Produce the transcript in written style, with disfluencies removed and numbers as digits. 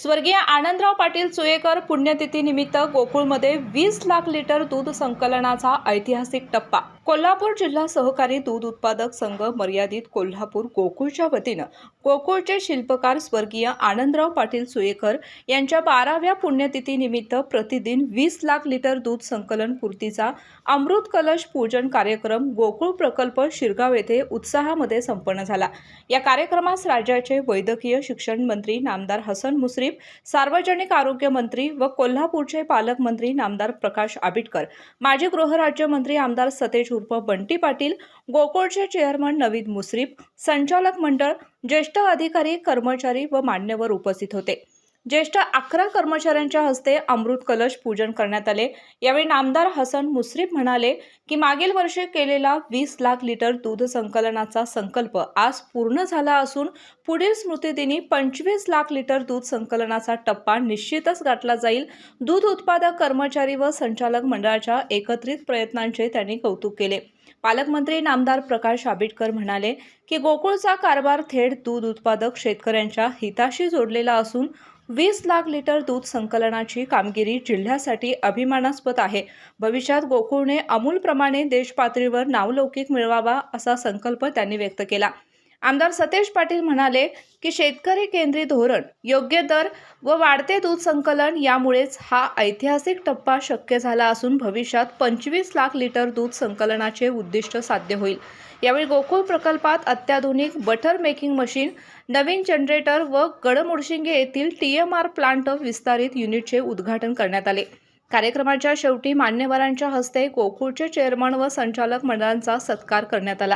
स्वर्गीय आनंदराव पाटील सुयेकर पुण्यतिथीनिमित्त गोकुळमध्ये 20 लाख लिटर दूध संकलनाचा ऐतिहासिक टप्पा। कोल्हापूर जिल्हा सहकारी दूध उत्पादक संघ मर्यादित कोल्हापूर गोकुळच्या वतीनं गोकुळचे शिल्पकार स्वर्गीय आनंदराव पाटील सुयेकर यांच्या 12व्या पुण्यतिथीनिमित्त प्रतिदिन 20 लाख लिटर दूध संकलन पूर्तीचा अमृत कलश पूजन कार्यक्रम गोकुळ प्रकल्प शिरगाव येथे उत्साहामध्ये संपन्न झाला। या कार्यक्रमास राज्याचे वैद्यकीय शिक्षण मंत्री नामदार हसन मुश्रीफ, सार्वजनिक आरोग्य मंत्री व कोल्हापूरचे पालकमंत्री नामदार प्रकाश आबिटकर, माजी गृहराज्यमंत्री आमदार सतेज उर्फ बंटी पाटील, गोकुळचे चेअरमन नवीद मुश्रीफ, संचालक मंडळ, ज्येष्ठ अधिकारी, कर्मचारी व मान्यवर उपस्थित होते। ज्येष्ठ 11 कर्मचाऱ्यांच्या हस्ते अमृत कलश पूजन करण्यात आले। यावेळी नामदार हसन मुश्रीफ म्हणाले की मागील वर्षी केलेला 20 लाख लिटर दूध संकलनाचा संकल्प आज पूर्ण झाला असून पुढील स्मृतिदिनी 25 लाख लिटर दूध संकलनाचा टप्पा निश्चितच गाठला जाईल। दूध उत्पादक कर्मचारी व संचालक मंडळाच्या एकत्रित प्रयत्नांचे त्यांनी कौतुक केले। पालकमंत्री नामदार प्रकाश आबिटकर म्हणाले की गोकुळचा कारभार थेट दूध उत्पादक शेतकऱ्यांच्या हिताशी जोडलेला असून 20 लाख लिटर दूध संकलनाची कामगिरी जिल्ह्यासाठी अभिमानास्पद आहे। भविष्यात गोकुळने अमूलप्रमाणे देशपातळीवर नावलौकिक मिळवावा असा संकल्प त्यांनी व्यक्त केला। आमदार सतेज पाटील म्हणाले की शेतकरी केंद्रित धोरण, योग्य दर व वाढते दूध संकलन यामुळेच हा ऐतिहासिक टप्पा शक्य झाला असून भविष्यात 25 लाख लिटर दूध संकलनाचे उद्दिष्ट साध्य होईल। यावेळी गोकुळ प्रकल्पात अत्याधुनिक बटर मेकिंग मशीन, नवीन जनरेटर व गडमुडशिंगे येथील TMR प्लांट विस्तारित युनिटचे उद्घाटन करण्यात आले। कार्यक्रमाच्या शेवटी मान्यवरांच्या हस्ते गोकुळचे चेअरमन व संचालक मंडळांचा सत्कार करण्यात आला।